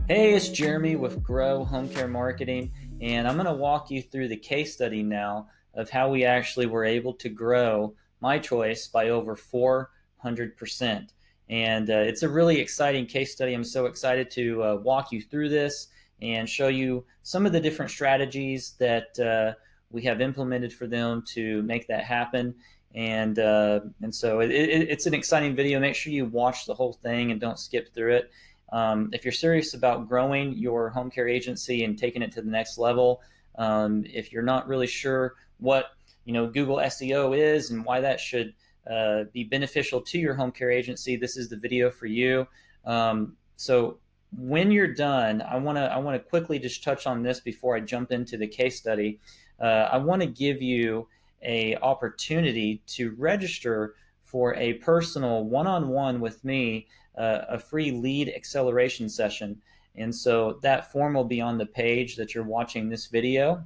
Hey, it's Jeremy with Grow Home Care Marketing, and I'm going to walk you through the case study now of how we actually were able to grow My Choice by over 400%. And it's a really exciting case study. I'm so excited to walk you through this and show you some of the different strategies that we have implemented for them to make that happen. And so it's an exciting video. Make sure you watch the whole thing and don't skip through it. If you're serious about growing your home care agency and taking it to the next level, if you're not really sure what Google SEO is and why that should be beneficial to your home care agency, this is the video for you. So when you're done, I want to quickly just touch on this before I jump into the case study. I want to give you a opportunity to register for a personal one-on-one with me, a free lead acceleration session. And so that form will be on the page that you're watching this video.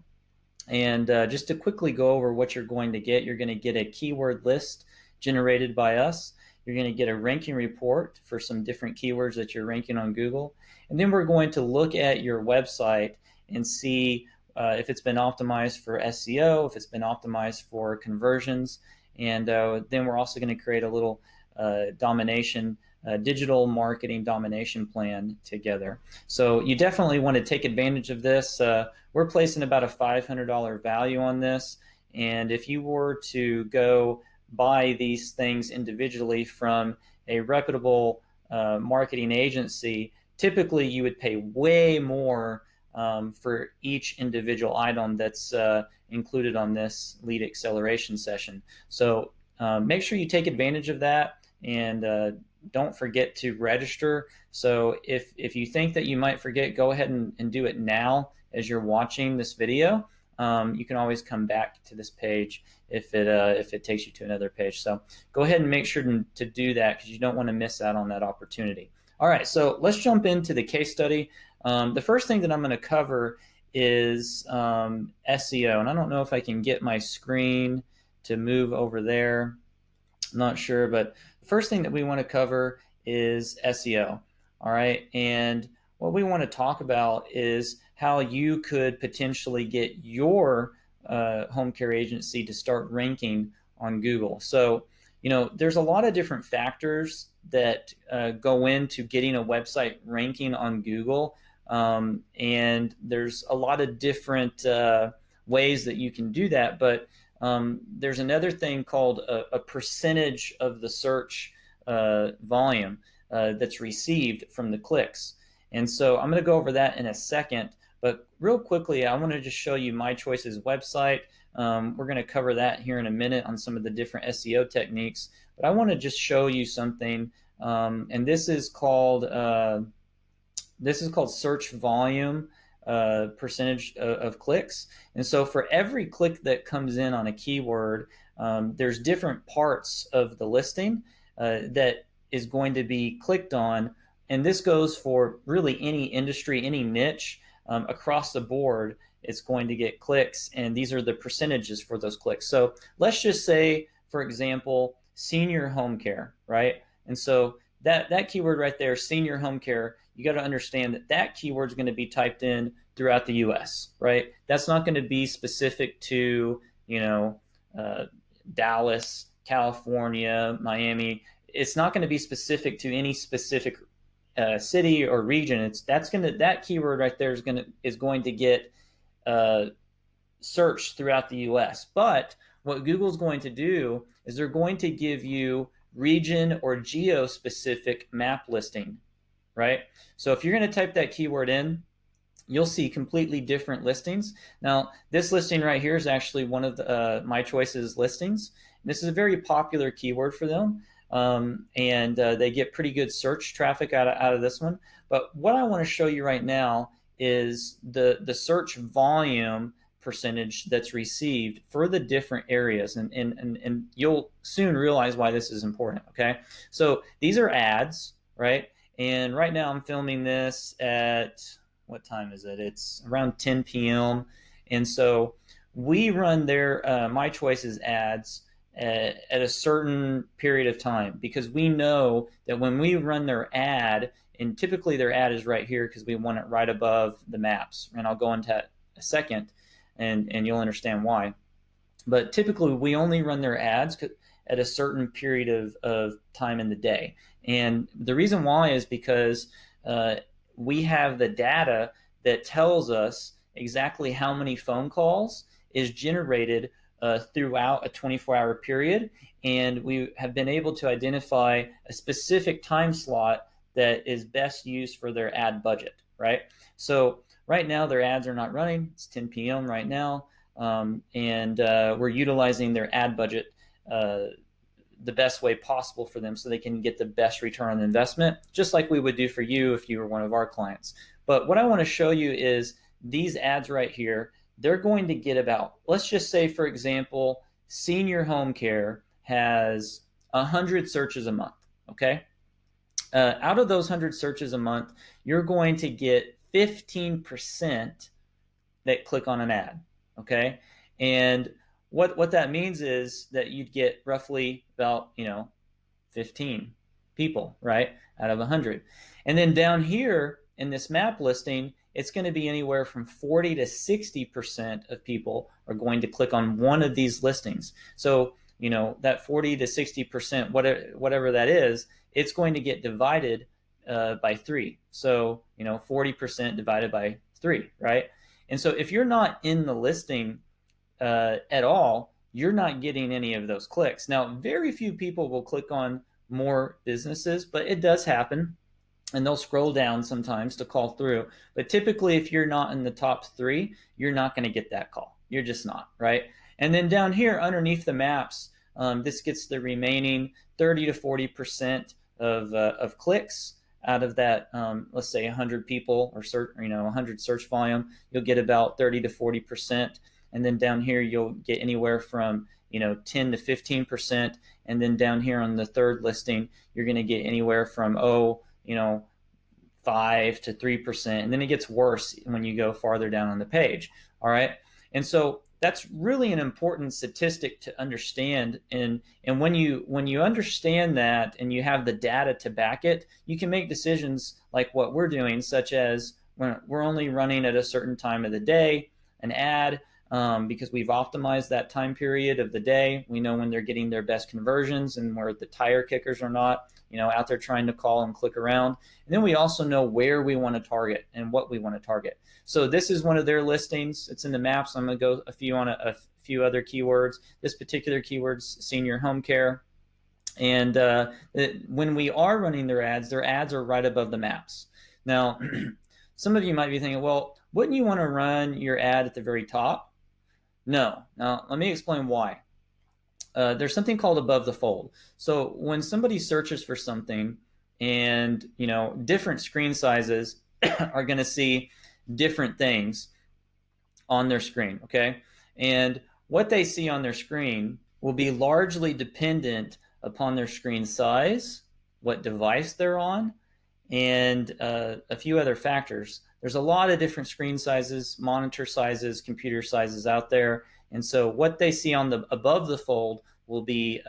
And just to quickly go over what you're going to get, you're going to get a keyword list generated by us. You're going to get a ranking report for some different keywords that you're ranking on Google. And then we're going to look at your website and see if it's been optimized for SEO, if it's been optimized for conversions. And then we're also going to create a little digital marketing domination plan together. So you definitely want to take advantage of this. We're placing about a $500 value on this. And if you were to go buy these things individually from a reputable marketing agency, typically you would pay way more for each individual item that's included on this lead acceleration session. So make sure you take advantage of that, and don't forget to register. So if you think that you might forget, go ahead and do it now as you're watching this video. You can always come back to this page if it takes you to another page. So go ahead and make sure to do that, because you don't want to miss out on that opportunity. All right, so let's jump into the case study. The first thing that I'm going to cover is SEO, and I don't know if I can get my screen to move over there. I'm not sure, but the first thing that we want to cover is SEO. All right, and what we want to talk about is how you could potentially get your home care agency to start ranking on Google. So, there's a lot of different factors that go into getting a website ranking on Google. And there's a lot of different ways that you can do that, but there's another thing called a percentage of the search volume that's received from the clicks. And so I'm going to go over that in a second, but real quickly, I want to just show you My Choice's website. We're going to cover that here in a minute on some of the different SEO techniques, but I want to just show you something, and this is called search volume percentage of clicks. And so for every click that comes in on a keyword, there's different parts of the listing that is going to be clicked on. And this goes for really any industry, any niche across the board. It's going to get clicks, and these are the percentages for those clicks. So let's just say, for example, senior home care, right? And so that keyword right there, senior home care, you got to understand that keyword is going to be typed in throughout the U.S., right? That's not going to be specific to, Dallas, California, Miami. It's not going to be specific to any specific city or region. That keyword right there is going to get searched throughout the U.S. But what Google's going to do is they're going to give you region or geo-specific map listing, right? So if you're going to type that keyword in, you'll see completely different listings. Now, this listing right here is actually one of the My Choice's listings. This is a very popular keyword for them, and they get pretty good search traffic out of this one. But what I want to show you right now is the search volume percentage that's received for the different areas, and you'll soon realize why this is important. Okay, so these are ads, right? And right now I'm filming this at, what time is it? It's around 10 p.m. And so we run their My Choice's ads at a certain period of time, because we know that when we run their ad and typically their ad is right here because we want it right above the maps. And I'll go into that a second, and you'll understand why. But typically we only run their ads at a certain period of time in the day. And the reason why is because we have the data that tells us exactly how many phone calls is generated throughout a 24-hour period. And we have been able to identify a specific time slot that is best used for their ad budget, right? So right now their ads are not running. It's 10 p.m. right now. And we're utilizing their ad budget the best way possible for them so they can get the best return on investment, just like we would do for you if you were one of our clients. But what I want to show you is these ads right here. They're going to get about, let's just say, for example, Senior Home Care has 100 searches a month, okay? Out of those 100 searches a month, you're going to get 15% that click on an ad, okay? And what that means is that you'd get roughly about 15 people, right, out of 100. And then down here in this map listing, it's going to be anywhere from 40 to 60% of people are going to click on one of these listings. So that 40 to 60%, whatever that is, it's going to get divided by 3. So 40% divided by 3, right? And so if you're not in the listing at all, you're not getting any of those clicks. Now, very few people will click on more businesses, but it does happen, and they'll scroll down sometimes to call through. But typically, if you're not in the top 3, you're not going to get that call. You're just not, right? And then down here underneath the maps, this gets the remaining 30 to 40% of clicks out of that, let's say 100 people or 100 search volume. You'll get about 30 to 40%. And then down here, you'll get anywhere from 10 to 15%. And then down here on the third listing, you're going to get anywhere from 5 to 3%. And then it gets worse when you go farther down on the page. All right. And so that's really an important statistic to understand. And when you understand that and you have the data to back it, you can make decisions like what we're doing, such as when we're only running at a certain time of the day, an ad, because we've optimized that time period of the day. We know when they're getting their best conversions and where the tire kickers are not, out there trying to call and click around. And then we also know where we want to target and what we want to target. So this is one of their listings. It's in the maps. I'm going to go a few other keywords. This particular keyword's Senior Home Care. And when we are running their ads are right above the maps. Now, some of you might be thinking, well, wouldn't you want to run your ad at the very top? No. Now, let me explain why. There's something called above the fold. So when somebody searches for something and, different screen sizes are going to see different things on their screen, okay? And what they see on their screen will be largely dependent upon their screen size, what device they're on, and a few other factors. There's a lot of different screen sizes, monitor sizes, computer sizes out there. And so what they see on the above the fold will be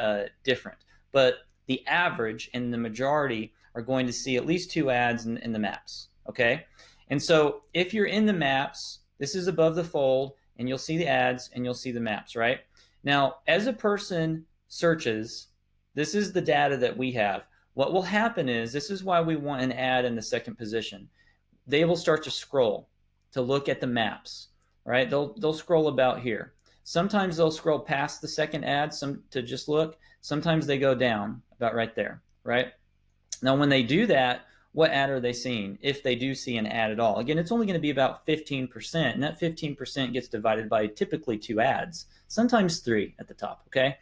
different. But the average and the majority are going to see at least 2 ads in the maps, okay? And so if you're in the maps, this is above the fold, and you'll see the ads and you'll see the maps, right? Now, as a person searches, this is the data that we have. What will happen is, this is why we want an ad in the second position. They will start to scroll to look at the maps, right? They'll scroll about here. Sometimes they'll scroll past the second ad to just look. Sometimes they go down about right there, right? Now, when they do that, what ad are they seeing? If they do see an ad at all. Again, it's only going to be about 15%, and that 15% gets divided by typically 2 ads, sometimes 3 at the top, okay?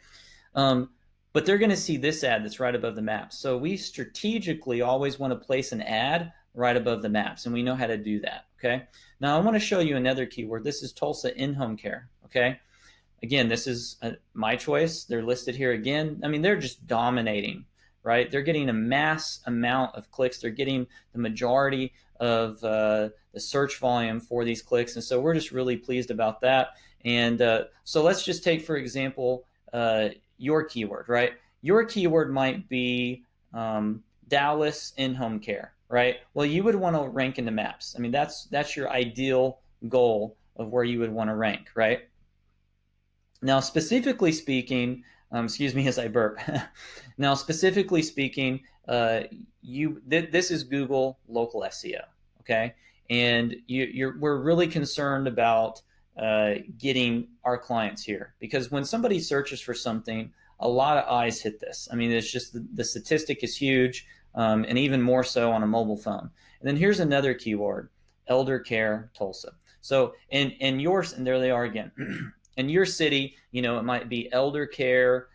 But they're going to see this ad that's right above the maps. So we strategically always want to place an ad right above the maps, and we know how to do that, okay? Now, I want to show you another keyword. This is Tulsa In-Home Care, okay? Again, this is my choice. They're listed here again. I mean, they're just dominating, right? They're getting a mass amount of clicks. They're getting the majority of the search volume for these clicks, and so we're just really pleased about that. And so let's just take, for example, your keyword, right? Your keyword might be Dallas In-Home Care, right? Well, you would want to rank in the maps. I mean, that's your ideal goal of where you would want to rank, right? Now, specifically speaking, excuse me as I burp. Now, specifically speaking, this is Google local SEO, okay? And we're really concerned about getting our clients here because when somebody searches for something, a lot of eyes hit this. I mean, it's just the statistic is huge, and even more so on a mobile phone. And then here's another keyword: elder care Tulsa. So in yours, and there they are again. In your city, it might be elder care,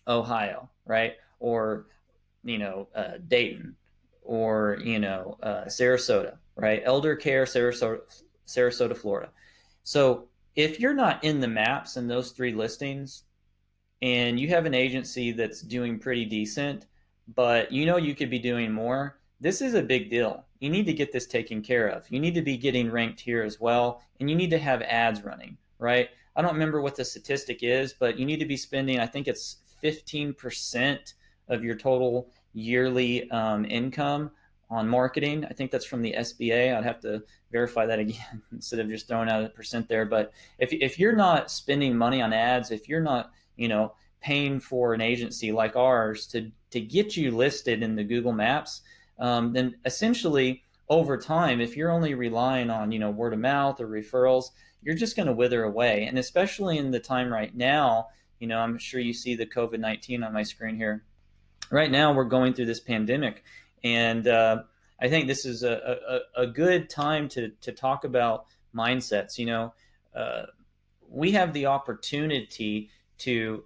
Ohio, right? Or, Dayton, or, Sarasota, right? Elder care, Sarasota, Florida. So if you're not in the maps in those three listings and you have an agency that's doing pretty decent, but you could be doing more, this is a big deal. You need to get this taken care of. You need to be getting ranked here as well, and you need to have ads running, right? I don't remember what the statistic is, but you need to be spending, I think it's 15% of your total yearly income on marketing. I think that's from the SBA. I'd have to verify that again instead of just throwing out a percent there. But if you're not spending money on ads, if you're not, paying for an agency like ours to get you listed in the Google Maps, then essentially over time, if you're only relying on, word of mouth or referrals, you're just going to wither away. And especially in the time right now, I'm sure you see the COVID-19 on my screen here. Right now, we're going through this pandemic, and I think this is a good time to talk about mindsets. We have the opportunity to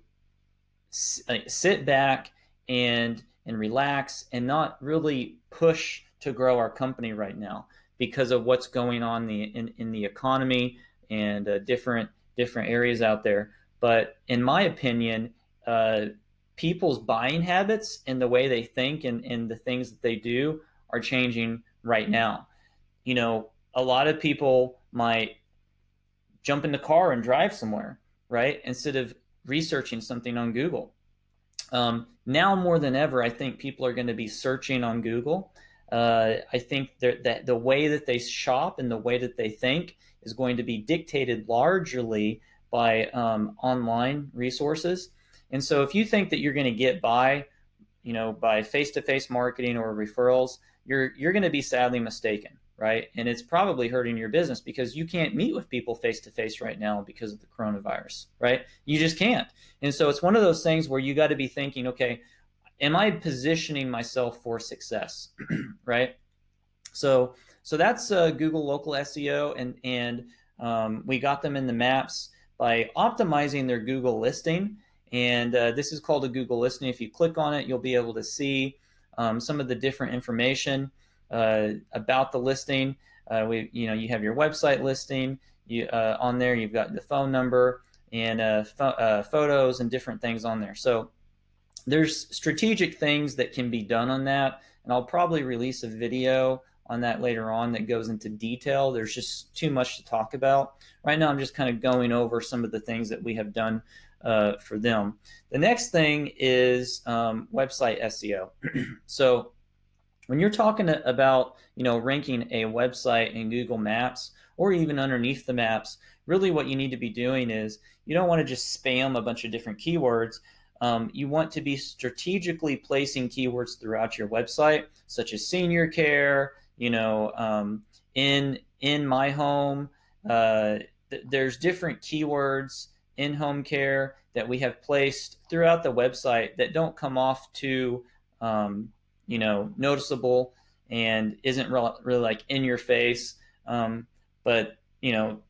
sit back and relax and not really push to grow our company right now because of what's going on in the economy and different areas out there. But in my opinion, people's buying habits and the way they think and the things that they do are changing right now. A lot of people might jump in the car and drive somewhere, right? Instead of researching something on Google. Now more than ever, I think people are going to be searching on Google. I think that the way that they shop and the way that they think is going to be dictated largely by online resources. And so if you think that you're going to get by face-to-face marketing or referrals, you're going to be sadly mistaken, right? And it's probably hurting your business because you can't meet with people face-to-face right now because of the coronavirus, right? You just can't. And so it's one of those things where you got to be thinking, okay, am I positioning myself for success, right? So that's Google local SEO, and we got them in the maps by optimizing their Google listing. And this is called a Google listing. If you click on it, you'll be able to see some of the different information about the listing. You have your website listing. On there, you've got the phone number and photos and different things on there. So there's strategic things that can be done on that, and I'll probably release a video on that later on that goes into detail. There's just too much to talk about. Right now, I'm just kind of going over some of the things that we have done for them. The next thing is website SEO. So when you're talking about ranking a website in Google Maps or even underneath the maps, really what you need to be doing is you don't want to just spam a bunch of different keywords. You want to be strategically placing keywords throughout your website, such as senior care, in my home. There's different keywords in home care that we have placed throughout the website that don't come off too noticeable and isn't really like in your face. But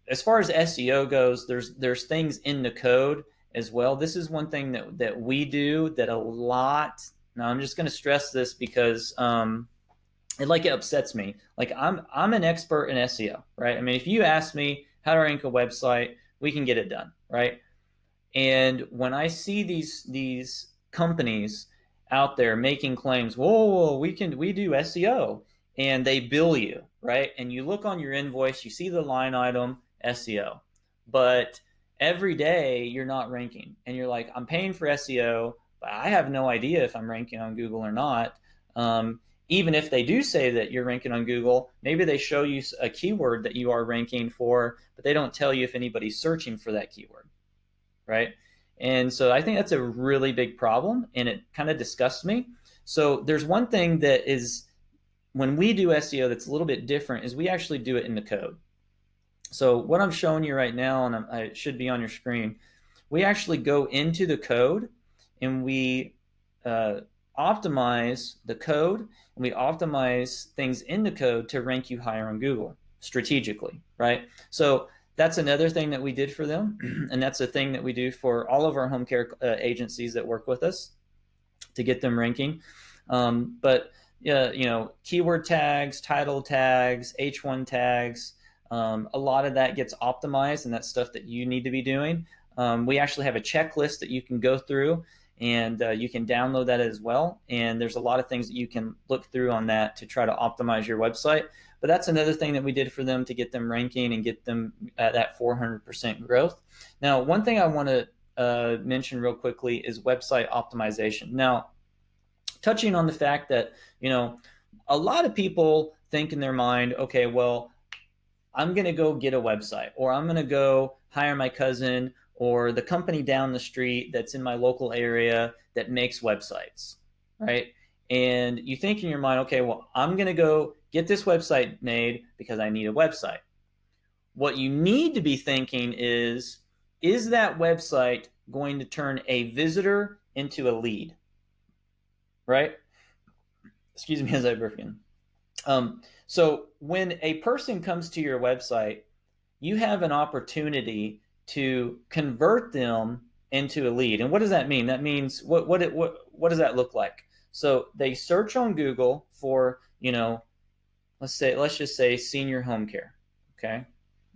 as far as SEO goes, there's things in the code as well. This is one thing that we do that a lot. Now I'm just going to stress this because it upsets me. Like I'm an expert in SEO, right? I mean, if you ask me how to rank a website, we can get it done, right? And when I see these companies out there making claims, whoa, we do SEO, and they bill you, right? And you look on your invoice, you see the line item SEO, but every day you're not ranking, and you're like, I'm paying for SEO, but I have no idea if I'm ranking on Google or not. even if they do say that you're ranking on Google, maybe they show you a keyword that you are ranking for, but they don't tell you if anybody's searching for that keyword, right? And so I think that's a really big problem, and it kind of disgusts me. So there's one thing that is, when we do SEO that's a little bit different, is we actually do it in the code. So what I'm showing you right now, and it should be on your screen, we actually go into the code and we optimize the code, and we optimize things in the code to rank you higher on Google strategically, right? So that's another thing that we did for them, and that's a thing that we do for all of our home care agencies that work with us to get them ranking. But keyword tags, title tags, H1 tags, a lot of that gets optimized, and that's stuff that you need to be doing. We actually have a checklist that you can go through, and you can download that as well. And there's a lot of things that you can look through on that to try to optimize your website. But that's another thing that we did for them to get them ranking and get them at that 400% growth. Now, one thing I want to mention real quickly is website optimization. Now, touching on the fact that, a lot of people think in their mind, okay, well, I'm going to go get a website, or I'm going to go hire my cousin or the company down the street that's in my local area that makes websites, right? And you think in your mind, okay, well, I'm going to go get this website made because I need a website. What you need to be thinking is that website going to turn a visitor into a lead, right? Excuse me as I burp again. So when a person comes to your website, you have an opportunity to convert them into a lead. And what does that mean? That means what does that look like? So they search on Google for, let's just say senior home care, okay?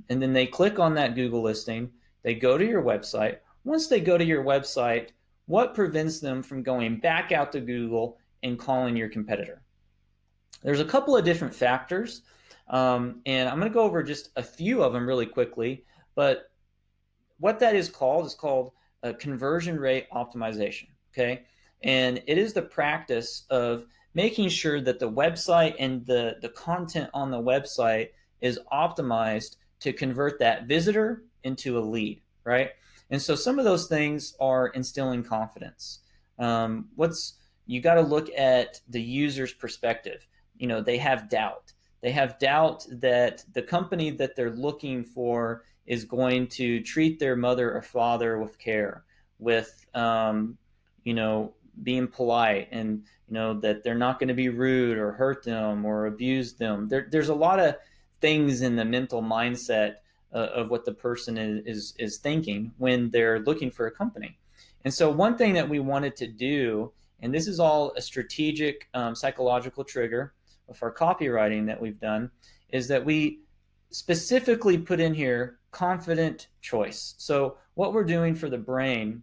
And then they click on that Google listing, they go to your website. Once they go to your website, what prevents them from going back out to Google and calling your competitor? There's a couple of different factors, and I'm going to go over just a few of them really quickly. But what that is called a conversion rate optimization, okay? And it is the practice of making sure that the website and the content on the website is optimized to convert that visitor into a lead, right? And so some of those things are instilling confidence. You got to look at the user's perspective. They have doubt. They have doubt that the company that they're looking for is going to treat their mother or father with care, with, being polite, and, that they're not going to be rude or hurt them or abuse them. There's a lot of things in the mental mindset of what the person is thinking when they're looking for a company. And so one thing that we wanted to do, and this is all a strategic psychological trigger of our copywriting that we've done, is that we specifically put in here confident choice. So what we're doing for the brain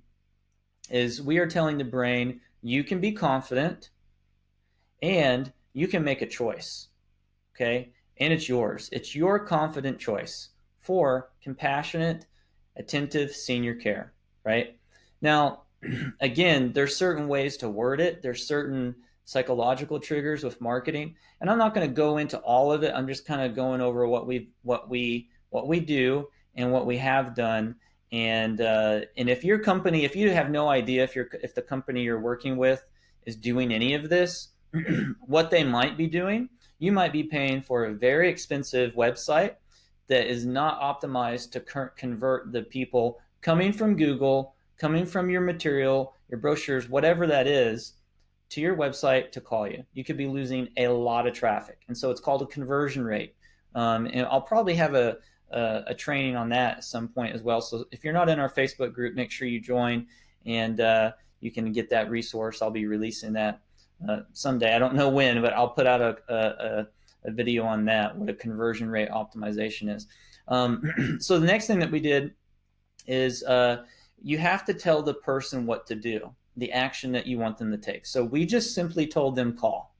is we are telling the brain, you can be confident and you can make a choice, okay? And it's yours. It's your confident choice for compassionate, attentive senior care, right? Now, again, there's certain ways to word it. There's certain psychological triggers with marketing, and I'm not going to go into all of it. I'm just kind of going over what we do and what we have done. And if your company, if you have no idea if the company you're working with is doing any of this, what they might be doing, you might be paying for a very expensive website that is not optimized to convert the people coming from Google, coming from your material, your brochures, whatever that is, to your website to call you. You could be losing a lot of traffic. And so it's called a conversion rate. And I'll probably have a training on that at some point as well. So if you're not in our Facebook group, make sure you join, and you can get that resource. I'll be releasing that someday. I don't know when, but I'll put out a video on that, what a conversion rate optimization is. So the next thing that we did is you have to tell the person what to do, the action that you want them to take. So we just simply told them call.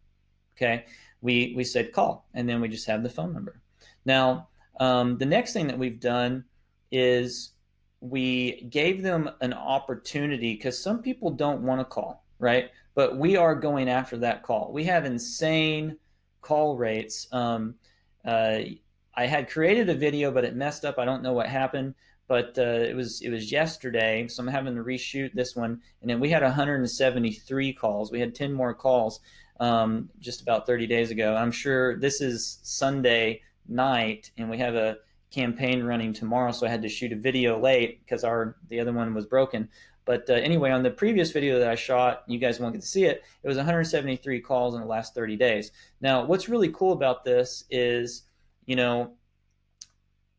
Okay, we said call, and then we just have the phone number. Now, the next thing that we've done is we gave them an opportunity, because some people don't want to call, right? but we are going after that call. We have insane call rates. I had created a video, but it messed up. I don't know what happened, but it was yesterday, so I'm having to reshoot this one. And then we had 173 calls. We had 10 more calls just about 30 days ago. I'm sure this is Sunday night, and we have a campaign running tomorrow, so I had to shoot a video late because the other one was broken. But anyway, on the previous video that I shot, you guys won't get to see it. It was 173 calls in the last 30 days. Now, what's really cool about this is,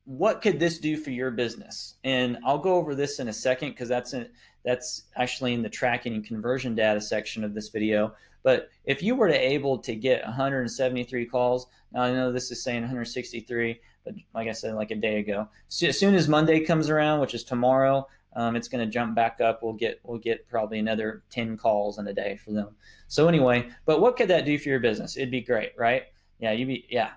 what could this do for your business? And I'll go over this in a second because that's actually in the tracking and conversion data section of this video. But if you were to able to get 173 calls, now I know this is saying 163, but like I said, like a day ago, so as soon as Monday comes around, which is tomorrow, it's going to jump back up. We'll get probably another 10 calls in a day for them. So anyway, but what could that do for your business? It'd be great, right? Yeah,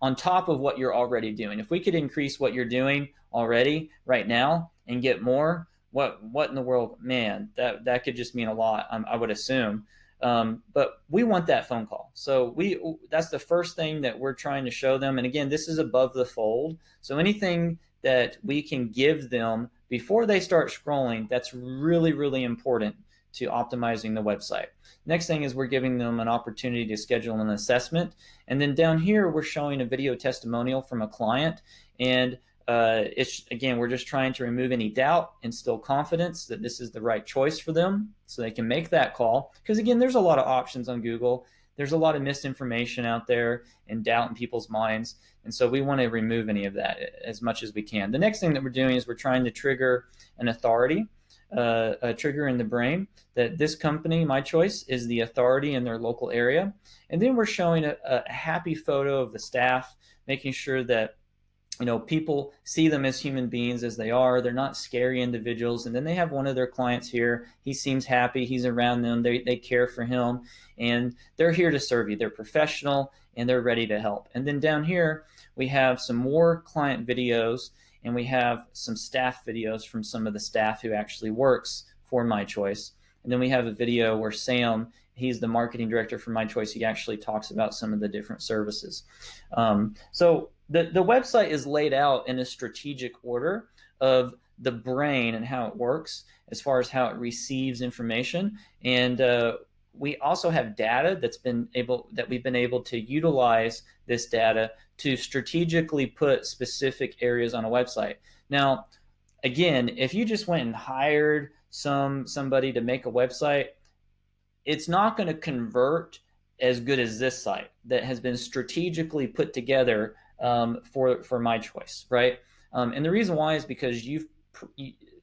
on top of what you're already doing. If we could increase what you're doing already right now and get more, what in the world, man, that could just mean a lot, I would assume. But we want that phone call. So that's the first thing that we're trying to show them. And again, this is above the fold. So anything that we can give them before they start scrolling, that's really, really important to optimizing the website. Next thing is we're giving them an opportunity to schedule an assessment. And then down here, we're showing a video testimonial from a client. And we're just trying to remove any doubt, instill confidence that this is the right choice for them so they can make that call. Because again, there's a lot of options on Google. There's a lot of misinformation out there and doubt in people's minds. And so we want to remove any of that as much as we can. The next thing that we're doing is we're trying to trigger an authority, a trigger in the brain that this company, My Choice, is the authority in their local area. And then we're showing a happy photo of the staff, making sure that people see them as human beings as they are. They're not scary individuals. And then they have one of their clients here. He seems happy. He's around them. They care for him. And they're here to serve you. They're professional and they're ready to help. And then down here, we have some more client videos and we have some staff videos from some of the staff who actually works for My Choice. And then we have a video where Sam, he's the marketing director for My Choice. He actually talks about some of the different services. So the website is laid out in a strategic order of the brain and how it works as far as how it receives information. And we also have data that we've been able to utilize this data to strategically put specific areas on a website. Now, again, if you just went and hired somebody to make a website, it's not going to convert as good as this site that has been strategically put together for My Choice, right? And the reason why is because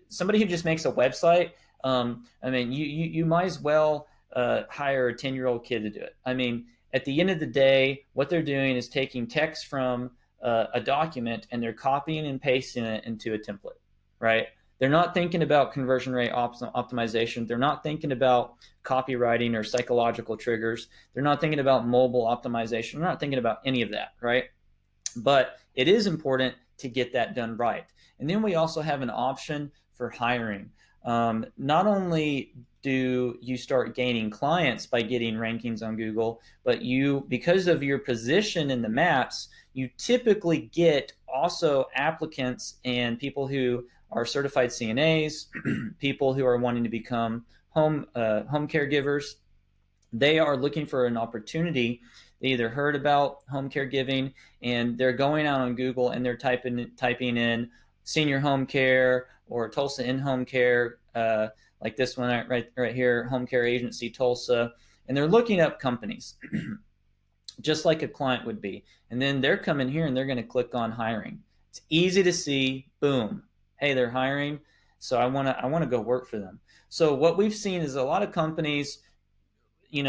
somebody who just makes a website. You might as well hire a 10-year-old kid to do it. I mean, at the end of the day, what they're doing is taking text from a document and they're copying and pasting it into a template, right? They're not thinking about conversion rate optimization. They're not thinking about copywriting or psychological triggers. They're not thinking about mobile optimization. They're not thinking about any of that, right? But it is important to get that done right. And then we also have an option for hiring. Not only do you start gaining clients by getting rankings on Google, but because of your position in the maps, you typically get also applicants and people who are certified CNAs, people who are wanting to become home caregivers. They are looking for an opportunity. They either heard about home caregiving and they're going out on Google and they're typing in senior home care or Tulsa in-home care, like this one right here, Home Care Agency Tulsa, and they're looking up companies just like a client would be. And then they're coming here and they're going to click on hiring. It's easy to see, boom, hey, they're hiring, so I want to go work for them. So what we've seen is a lot of companies,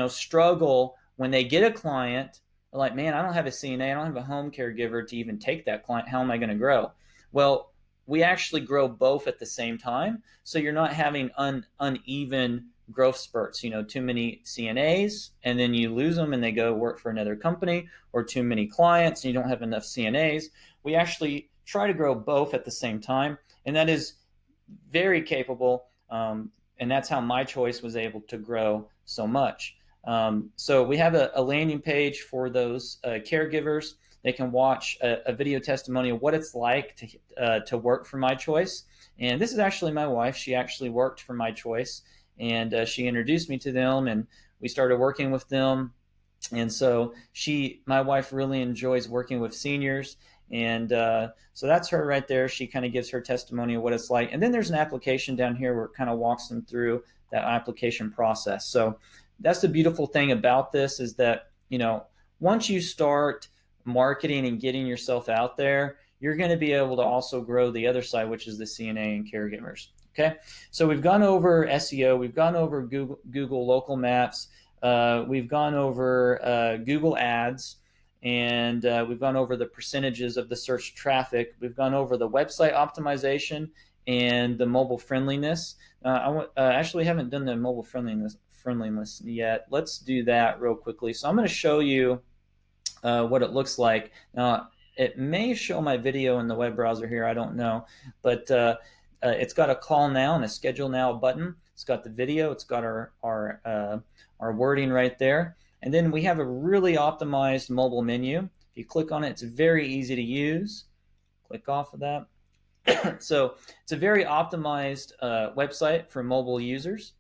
struggle when they get a client. They're like, man, I don't have a CNA, I don't have a home caregiver to even take that client. How am I going to grow? Well, we actually grow both at the same time, so you're not having uneven growth spurts. Too many CNAs and then you lose them and they go work for another company, or too many clients and you don't have enough CNAs. We actually try to grow both at the same time, and that is very capable. And that's how My Choice was able to grow so much. So we have a landing page for those caregivers. They can watch a video testimony of what it's like to work for My Choice. And this is actually my wife. She actually worked for My Choice, and she introduced me to them, and we started working with them. And so my wife really enjoys working with seniors. And so that's her right there. She kind of gives her testimony of what it's like. And then there's an application down here where it kind of walks them through that application process. So that's the beautiful thing about this, is that, once you start marketing and getting yourself out there, you're going to be able to also grow the other side, which is the CNA and caregivers. Okay. So we've gone over SEO. We've gone over Google Local Maps. We've gone over Google Ads, and we've gone over the percentages of the search traffic. We've gone over the website optimization and the mobile friendliness. I actually haven't done the mobile friendliness yet. Let's do that real quickly. So I'm going to show you what it looks like. Now, it may show my video in the web browser here. I don't know, but it's got a call now and a schedule now button. It's got the video. It's got our wording right there. And then we have a really optimized mobile menu. If you click on it, it's very easy to use. Click off of that. So it's a very optimized website for mobile users,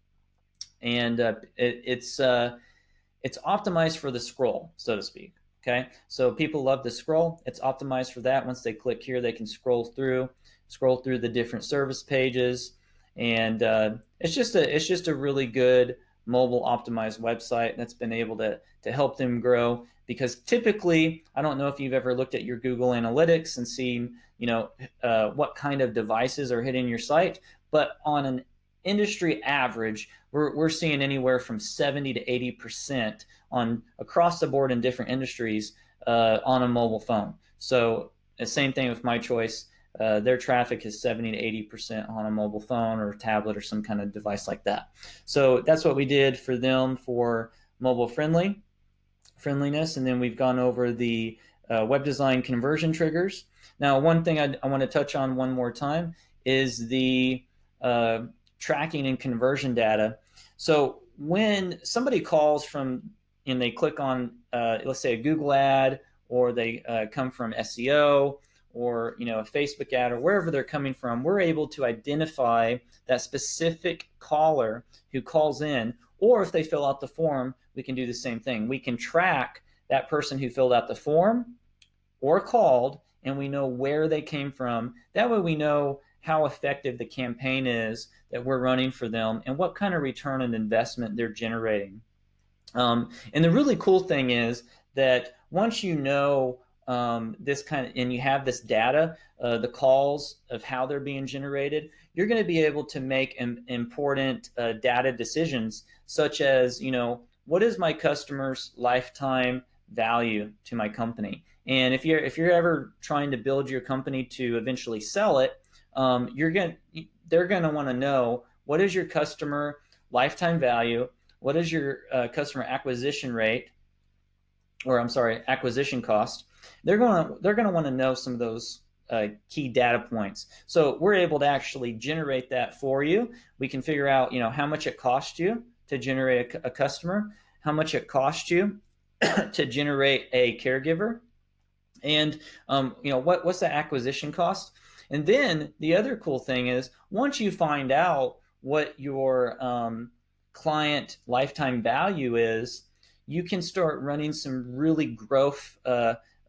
and it's optimized for the scroll, so to speak. Okay, so people love to scroll. It's optimized for that. Once they click here, they can scroll through the different service pages, and it's just a really good mobile optimized website that's been able to help them grow. Because typically, I don't know if you've ever looked at your Google Analytics and seen, what kind of devices are hitting your site, but on an industry average, we're seeing anywhere from 70 to 80% on across the board in different industries on a mobile phone. So the same thing with My Choice. Their traffic is 70 to 80% on a mobile phone or tablet or some kind of device like that. So that's what we did for them for mobile friendliness. And then we've gone over the web design conversion triggers. Now, one thing I want to touch on one more time is the tracking and conversion data. So when somebody calls from and they click on, let's say, a Google ad, or they come from SEO, or a Facebook ad, or wherever they're coming from, we're able to identify that specific caller who calls in. Or if they fill out the form, we can do the same thing. We can track that person who filled out the form or called, and we know where they came from. That way we know how effective the campaign is that we're running for them and what kind of return on investment they're generating. And the really cool thing is that once you know this kind of, and you have this data, the calls of how they're being generated, you're going to be able to make important data decisions, such as, what is my customer's lifetime value to my company? And if you're ever trying to build your company to eventually sell it, they're going to want to know, what is your customer lifetime value? What is your customer acquisition rate? Acquisition cost. They're going to want to know some of those key data points. So we're able to actually generate that for you. We can figure out, how much it cost you to generate a customer, how much it cost you to generate a caregiver, and what's the acquisition cost. And then the other cool thing is, once you find out what your client lifetime value is, you can start running some really growth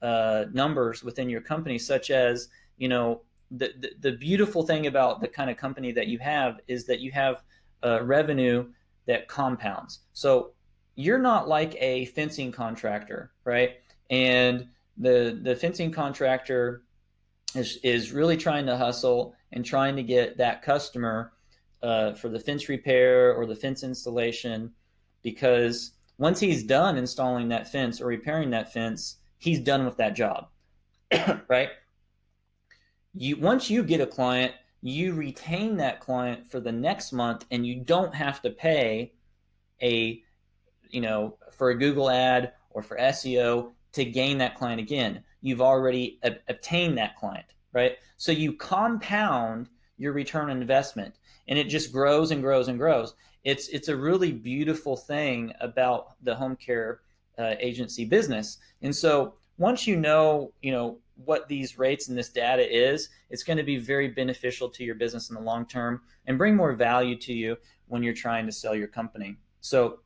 numbers within your company, such as, the beautiful thing about the kind of company that you have is that you have revenue that compounds. So you're not like a fencing contractor, right? And the fencing contractor is really trying to hustle and trying to get that customer for the fence repair or the fence installation, because once he's done installing that fence or repairing that fence, he's done with that job, right? Once you get a client, you retain that client for the next month, and you don't have to pay for a Google ad or for SEO to gain that client again. You've already obtained that client, right? So you compound your return on investment. and it just grows and grows and grows. It's a really beautiful thing about the home care agency business. And so once you know what these rates and this data is, it's going to be very beneficial to your business in the long term and bring more value to you when you're trying to sell your company. So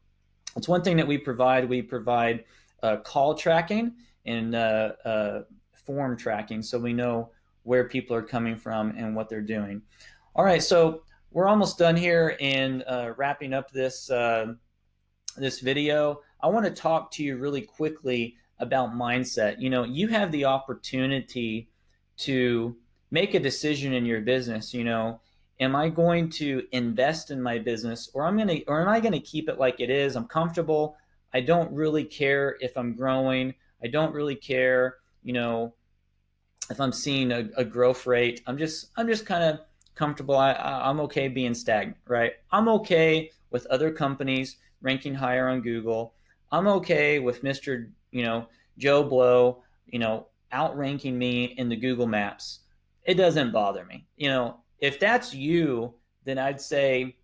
it's one thing that we provide. We provide call tracking and form tracking, so we know where people are coming from and what they're doing. All right, so we're almost done here and wrapping up this this video. I want to talk to you really quickly about mindset. You have the opportunity to make a decision in your business. Am I going to invest in my business, or am I going to keep it like it is? I'm comfortable. I don't really care if I'm growing. I don't really care, if I'm seeing a growth rate. I'm just kind of comfortable. I'm okay being stagnant, right? I'm okay with other companies ranking higher on Google. I'm okay with Mr. Joe Blow, outranking me in the Google Maps. It doesn't bother me. If that's you, then I'd say,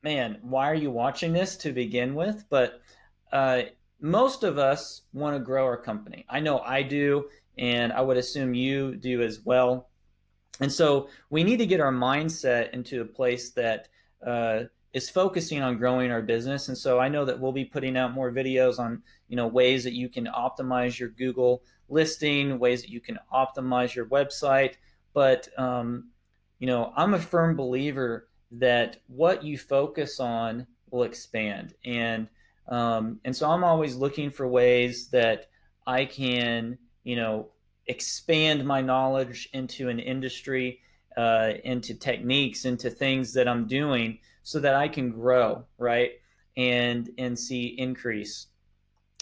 man, why are you watching this to begin with? But most of us want to grow our company. I know I do, and I would assume you do as well. And so we need to get our mindset into a place that is focusing on growing our business. And so I know that we'll be putting out more videos on ways that you can optimize your Google listing, ways that you can optimize your website. But I'm a firm believer that what you focus on will expand. And so I'm always looking for ways that I can expand my knowledge into an industry, into techniques, into things that I'm doing, so that I can grow, right, and see increase.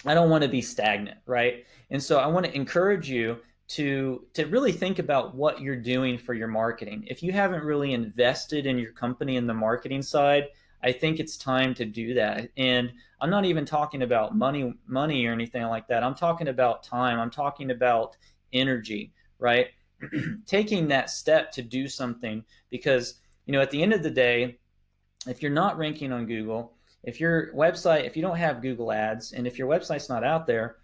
I don't want to be stagnant, right? And so I want to encourage you to really think about what you're doing for your marketing. If you haven't really invested in your company in the marketing side, I think it's time to do that. And I'm not even talking about money or anything like that. I'm talking about time. I'm talking about energy, right? Taking that step to do something, because at the end of the day, if you're not ranking on Google, if you don't have Google ads, and if your website's not out there,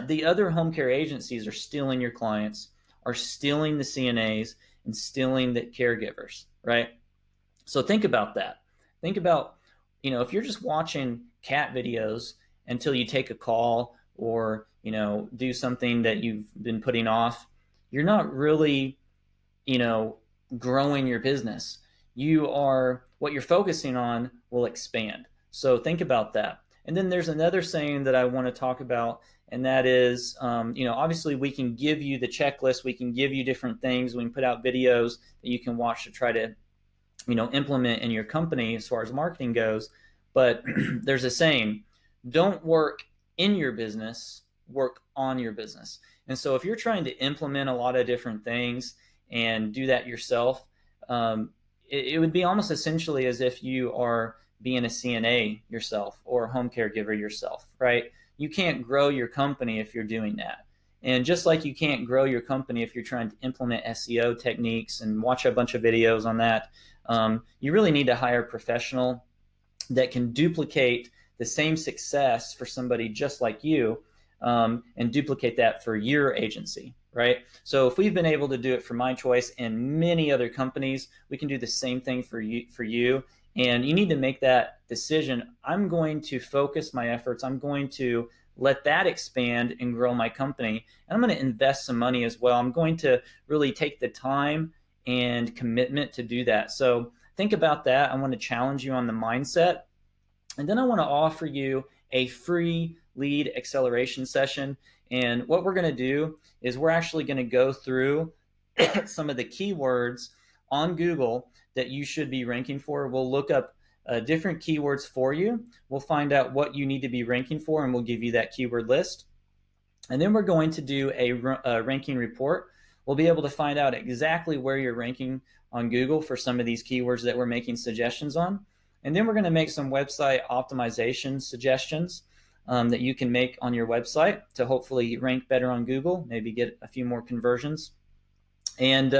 the other home care agencies are stealing your clients, are stealing the CNAs, and stealing the caregivers, right? So think about that. Think about, if you're just watching cat videos until you take a call or, do something that you've been putting off, you're not really, growing your business. What you're focusing on will expand. So think about that. And then there's another saying that I want to talk about, and that is, obviously we can give you the checklist, we can give you different things, we can put out videos that you can watch to try to, implement in your company as far as marketing goes. But there's a saying, don't work in your business, work on your business. And so if you're trying to implement a lot of different things and do that yourself, it would be almost essentially as if you are being a CNA yourself or a home caregiver yourself, right? You can't grow your company if you're doing that. And just like you can't grow your company if you're trying to implement SEO techniques and watch a bunch of videos on that, you really need to hire a professional that can duplicate the same success for somebody just like you, and duplicate that for your agency, right? So if we've been able to do it for My Choice and many other companies, we can do the same thing for you. And you need to make that decision. I'm going to focus my efforts. I'm going to let that expand and grow my company. And I'm going to invest some money as well. I'm going to really take the time and commitment to do that. So think about that. I want to challenge you on the mindset. And then I want to offer you a free lead acceleration session. And what we're going to do is we're actually going to go through some of the keywords on Google that you should be ranking for. We'll look up different keywords for you. We'll find out what you need to be ranking for, and we'll give you that keyword list. And then we're going to do a ranking report. We'll be able to find out exactly where you're ranking on Google for some of these keywords that we're making suggestions on. And then we're going to make some website optimization suggestions that you can make on your website to hopefully rank better on Google, maybe get a few more conversions. And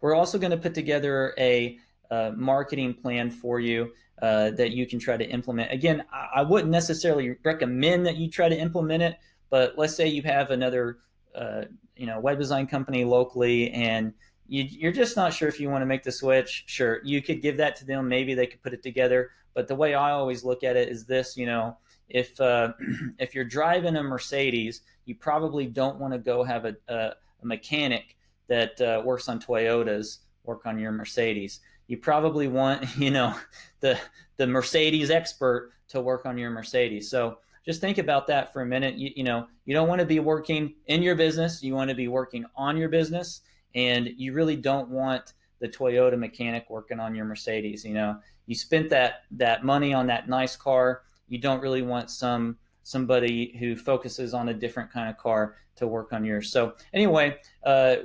we're also going to put together a marketing plan for you that you can try to implement. Again, I wouldn't necessarily recommend that you try to implement it, but let's say you have another web design company locally, and you're just not sure if you want to make the switch. Sure, you could give that to them. Maybe they could put it together. But the way I always look at it is this: if if you're driving a Mercedes, you probably don't want to go have a mechanic that works on Toyotas work on your Mercedes. You probably want the Mercedes expert to work on your Mercedes. So just think about that for a minute. You don't want to be working in your business. You want to be working on your business, and you really don't want the Toyota mechanic working on your Mercedes. You spent that money on that nice car. You don't really want somebody who focuses on a different kind of car to work on yours. So anyway,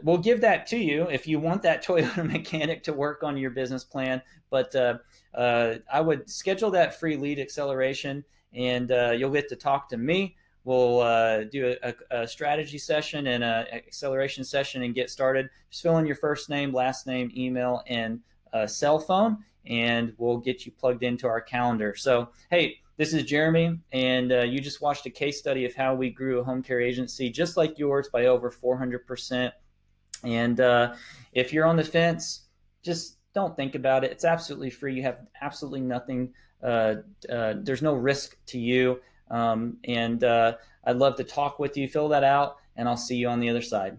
we'll give that to you if you want that Toyota mechanic to work on your business plan. But I would schedule that free lead acceleration, and you'll get to talk to me. We'll do a strategy session and an acceleration session and get started. Just fill in your first name, last name, email, and cell phone, and we'll get you plugged into our calendar. So, hey, this is Jeremy, and you just watched a case study of how we grew a home care agency just like yours by over 400%. And if you're on the fence, just don't think about it. It's absolutely free. You have absolutely nothing. There's no risk to you. And I'd love to talk with you. Fill that out, and I'll see you on the other side.